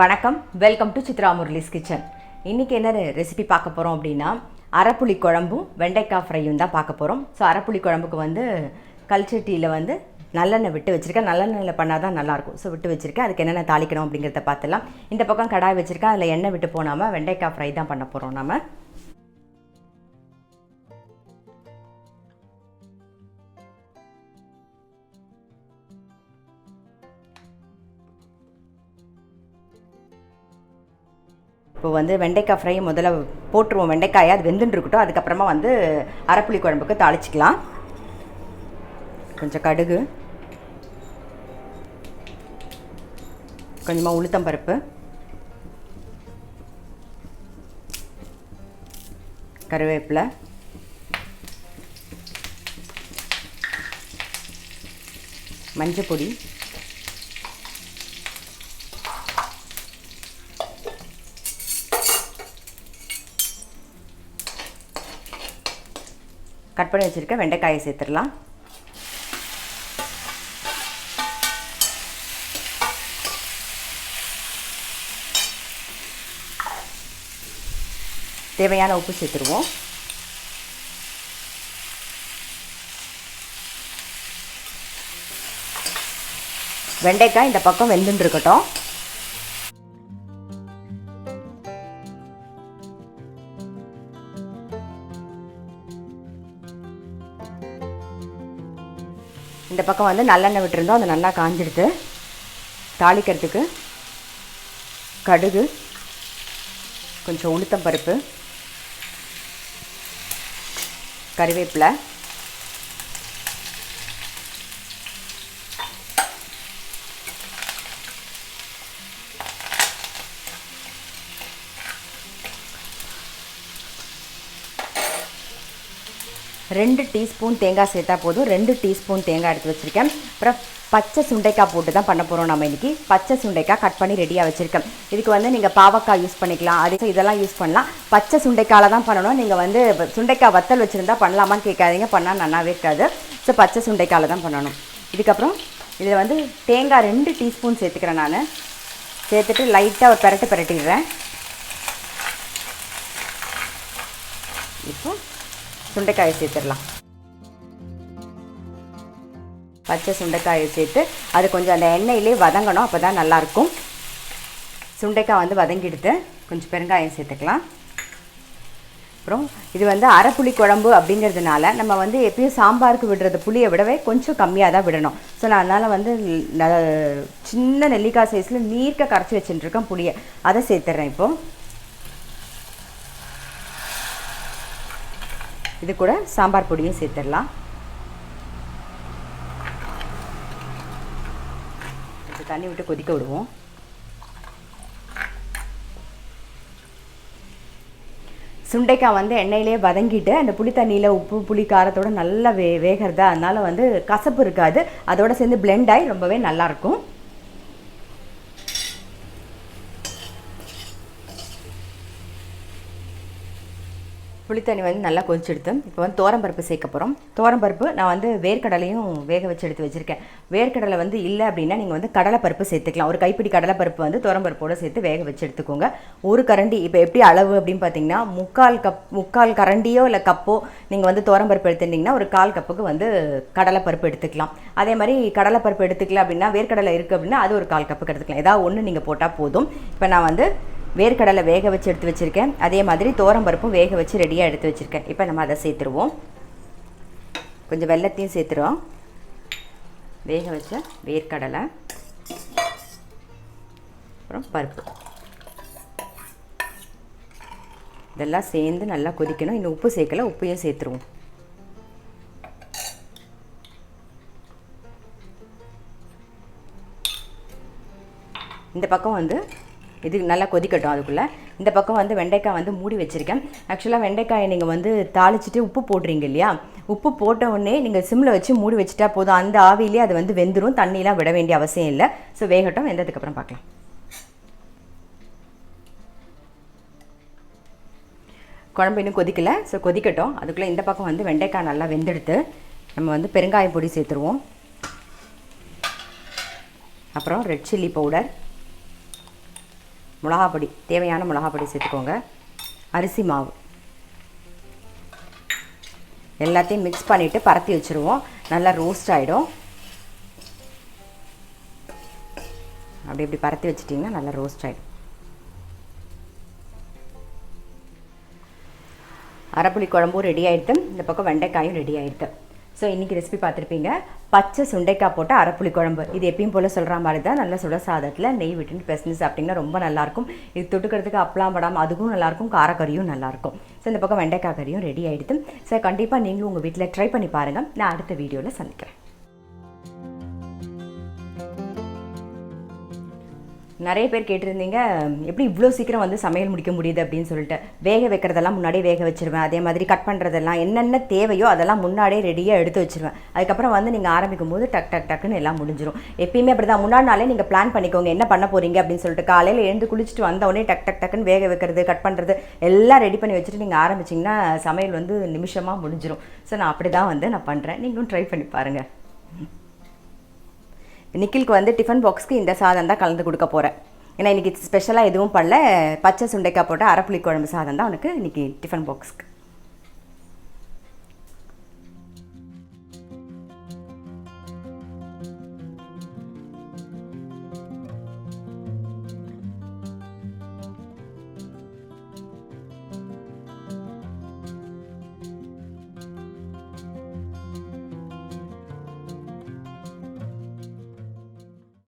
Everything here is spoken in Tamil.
வணக்கம், welcome to Chitra Murali's kitchen. இன்றைக்கி என்ன ரெசிபி பார்க்க போகிறோம் அப்படின்னா, அரப்புளி குழம்பும் வெண்டைக்காய் ஃப்ரையும் தான் பார்க்க போகிறோம். ஸோ அரப்புளி குழம்புக்கு வந்து கல்ச்சட்டியில் வந்து நல்லெண்ணெய் விட்டு வச்சுருக்கேன். நல்லெண்ணெயில் பண்ணால் தான் நல்லாயிருக்கும். ஸோ விட்டு வச்சுருக்கேன். அதுக்கு என்னென்ன தாளிக்கணும் அப்படிங்கிறத பார்த்துலாம். இந்த பக்கம் கடாய் வச்சுருக்கேன். அதில் எண்ணெய் விட்டு போனாமல் வெண்டைக்காய் ஃப்ரை தான் பண்ண போகிறோம் நம்ம. இப்போ வந்து வெண்டைக்காய் ஃப்ரை முதல்ல போட்டுருவோம். வெண்டைக்காயை அது வெந்துன்னு இருக்கட்டும். அதுக்கப்புறமா வந்து அரப்புளி குழம்புக்கு தாளிச்சிக்கலாம். கொஞ்சம் கடுகு, கொஞ்சமாக உளுத்தம்பருப்பு, கருவேப்பிலை, மஞ்சள் பொடி, கட் பண்ணி வச்சுருக்க வெண்டைக்காயை சேர்த்துடலாம். தேவையான உப்பு சேர்த்துருவோம். வெண்டைக்காய் இந்த பக்கம் வெந்துட்டு இருக்கட்டும். இந்த பக்கம் வந்து நல்லெண்ணெய் விட்டுருந்தோம். அது நல்லா காஞ்சிடுது. தாளிக்கிறதுக்கு கடுகு, கொஞ்சம் உளுத்தம்பருப்பு, கருவேப்பிலை, ரெண்டு டீஸ்பூன் தேங்காய் சேர்த்தா போதும். 2 டீஸ்பூன் தேங்காய் எடுத்து வச்சுருக்கேன். அப்புறம் பச்சை சுண்டைக்காய் போட்டு தான் பண்ண போகிறோம் நம்ம இன்றைக்கி. பச்சை சுண்டைக்காய் கட் பண்ணி ரெடியாக வச்சுருக்கேன். இதுக்கு வந்து நீங்கள் பாவக்காய் யூஸ் பண்ணிக்கலாம், அது இதெல்லாம் யூஸ் பண்ணலாம். பச்சை சுண்டைக்காயில் தான் பண்ணணும். நீங்கள் வந்து சுண்டைக்காய் வத்தல் வச்சுருந்தா பண்ணலாமான்னு கேட்காதீங்க, பண்ணால் நல்லாவே இருக்காது. ஸோ பச்சை சுண்டைக்காயில் தான் பண்ணணும். இதுக்கப்புறம் இதில் வந்து தேங்காய் 2 டீஸ்பூன் சேர்த்துக்கிறேன். நான் சேர்த்துட்டு லைட்டாக ஒரு பிரட்டிடுறேன். இப்போ சுண்டைக்காயை சேர்த்துடலாம். பச்சை சுண்டைக்காயை சேர்த்து அது கொஞ்சம் அந்த எண்ணெயிலே வதங்கணும். அப்போ தான் நல்லாயிருக்கும். சுண்டைக்காய் வந்து வதங்கிடுது. கொஞ்சம் பெருங்காயம் சேர்த்துக்கலாம். அப்புறம் இது வந்து அரப்புளி குழம்பு அப்படிங்கிறதுனால நம்ம வந்து எப்பயும் சாம்பாருக்கு விடுறது புளியை விடவே கொஞ்சம் கம்மியாக தான் விடணும். ஸோ நான் அதனால் வந்து சின்ன நெல்லிக்காய் சைஸில் நீர்க்க கரைச்சி வச்சுட்டுருக்கேன் புளியை. அதை சேர்த்துட்றேன். இப்போது இது கூட சாம்பார் பொடியும் சேர்த்துடலாம். கொஞ்சம் தண்ணி விட்டு கொதிக்க விடுவோம். சுண்டைக்காய் வந்து எண்ணெயிலே வதங்கிட்டு அந்த புளி தண்ணியில் உப்பு புளி காரத்தோடு நல்லா வேகிறதா, அதனால் வந்து கசப்பு இருக்காது. அதோடு சேர்ந்து பிளெண்ட் ஆகி ரொம்பவே நல்லாயிருக்கும். புளித்தண்ணி வந்து நல்லா கொதிச்செடுத்து இப்போ வந்து தோரம்பருப்பு சேர்க்க போகிறோம். தோரம்பருப்பு நான் வந்து வேர்க்கடலையும் வேக வச்சு எடுத்து வச்சுருக்கேன். வேர்க்கடலை வந்து இல்லை அப்படின்னா நீங்கள் வந்து கடலைப்பருப்பு சேர்த்துக்கலாம். ஒரு கைப்பிடி கடலைப்பருப்பு வந்து தோரம்பருப்போடு சேர்த்து வேக வச்சு எடுத்துக்கோங்க. ஒரு கரண்டி, இப்போ எப்படி அளவு அப்படின்னு பார்த்தீங்கன்னா முக்கால் கரண்டியோ இல்லை கப்போ நீங்கள் வந்து தோரம்பருப்பு எடுத்துட்டிங்கன்னா ஒரு 1/4 கப்புக்கு வந்து கடலைப்பருப்பு எடுத்துக்கலாம். அதே மாதிரி கடலைப்பருப்பு எடுத்துக்கலாம் அப்படின்னா வேர்க்கடலை இருக்குது அப்படின்னா அது ஒரு 1/4 கப்புக்கு எடுத்துக்கலாம். ஏதாவது ஒன்று நீங்கள் போட்டால் போதும். இப்போ நான் வந்து வேர்க்கடலை வேக வச்சு எடுத்து வச்சுருக்கேன். அதே மாதிரி தோரம்பருப்பும் வேக வச்சு ரெடியாக எடுத்து வச்சுருக்கேன். இப்போ நம்ம அதை சேர்த்துருவோம். கொஞ்சம் வெல்லத்தையும் சேர்த்துருவோம். வேக வச்ச வேர்க்கடலை, அப்புறம் பருப்பு, இதெல்லாம் சேர்ந்து நல்லா கொதிக்கணும். இன்னும் உப்பு சேர்க்கல, உப்பையும் சேர்த்துருவோம். இந்த பக்கம் வந்து இது நல்லா கொதிக்கட்டும். அதுக்குள்ளே இந்த பக்கம் வந்து வெண்டைக்காய் வந்து மூடி வச்சுருக்கேன். ஆக்சுவலாக வெண்டைக்காயை நீங்கள் வந்து தாளிச்சிட்டு உப்பு போடுறீங்க இல்லையா, உப்பு போட்ட உடனே நீங்கள் சிம்மில் வச்சு மூடி வச்சுட்டா போதும். அந்த ஆவியிலே அது வந்து வெந்துடும். தண்ணியெலாம் விட வேண்டிய அவசியம் இல்லை. ஸோ வேகட்டும். வெந்ததுக்கப்புறம் பார்க்கலாம். குழம்பு இன்னும் கொதிக்கலை. ஸோ கொதிக்கட்டும். அதுக்குள்ளே இந்த பக்கம் வந்து வெண்டைக்காய் நல்லா வெந்தெடுத்து நம்ம வந்து பெருங்காய பொடி சேர்த்துருவோம். அப்புறம் ரெட் சில்லி பவுடர், மிளகாப்பொடி, தேவையான மிளகாப்பொடி சேர்த்துக்கோங்க. அரிசி மாவு எல்லாத்தையும் மிக்ஸ் பண்ணிவிட்டு பரத்தி வச்சுருவோம். நல்லா ரோஸ்ட் ஆகிடும். அப்படி இப்படி பரத்தி வச்சிட்டிங்கன்னா நல்லா ரோஸ்ட் ஆகிடும். அரப்புளி குழம்பும் ரெடி ஆகிடுது. இந்த பக்கம் வெண்டைக்காயும் ரெடி ஆகிடுது. ஸோ இன்றைக்கி ரெசிபி பார்த்துருப்பீங்க. பச்சை சுண்டைக்காய் போட்டு அரப்புளி குழம்பு. இது எப்பயும் போல் சொல்கிற மாதிரி தான். நல்லா சுட சாதத்தில் நெய் விட்டுன்னு பெசஞ்சு சாப்பிட்டிங்கன்னா ரொம்ப நல்லாயிருக்கும். இது தொட்டுக்கிறதுக்கு அப்பளம் படாமல் அதுக்கும் நல்லாயிருக்கும், காரக்கறியும் நல்லாயிருக்கும். ஸோ இந்த பக்கம் வெண்டைக்காய் கறியும் ரெடி ஆகிடுது. ஸோ கண்டிப்பாக நீங்களும் உங்கள் வீட்டில் ட்ரை பண்ணி பாருங்கள். நான் அடுத்த வீடியோவில் சந்திக்கிறேன். நிறைய பேர் கேட்டிருந்தீங்க, எப்படி இவ்வளோ சீக்கிரம் வந்து சமையல் முடிக்க முடியுது அப்படின்னு சொல்லிட்டு. வேக வைக்கிறதெல்லாம் முன்னாடியே வேக வச்சுருவேன். அதே மாதிரி கட் பண்ணுறதெல்லாம் என்னென்ன தேவையோ அதெல்லாம் முன்னாடியே ரெடியாக எடுத்து வச்சுருவேன். அதுக்கப்புறம் வந்து நீங்கள் ஆரம்பிக்கும் போது டக்குன்னு எல்லாம் முடிஞ்சிடும். எப்பயுமே அப்படி தான். முன்னாடி நாளே நீங்கள் பிளான் பண்ணிக்கோங்க என்ன பண்ண போகிறீங்க அப்படின்னு சொல்லிட்டு. காலையில் எழுந்து குளிச்சுட்டு வந்தோடனே டக்குன்னு வேக வைக்கிறது, கட் பண்ணுறது எல்லாம் ரெடி பண்ணி வச்சுட்டு நீங்கள் ஆரம்பிச்சிங்கன்னா சமையல் வந்து நிமிஷமாக முடிஞ்சிடும். ஸோ நான் அப்படி தான் வந்து நான் பண்ணுறேன். நீங்களும் ட்ரை பண்ணி பாருங்கள். நிக்கிலுக்கு வந்து டிஃபன் பாக்ஸ்க்கு இந்த சாதம் தான் கலந்து கொடுக்க போகிறேன். ஏன்னா இன்றைக்கி ஸ்பெஷலாக எதுவும் பண்ணல. பச்சை சுண்டைக்காய் போட்டு அரப்புளி குழம்பு சாதம் தான் அவனுக்கு இன்றைக்கி டிஃபன் பாக்ஸ்க்கு.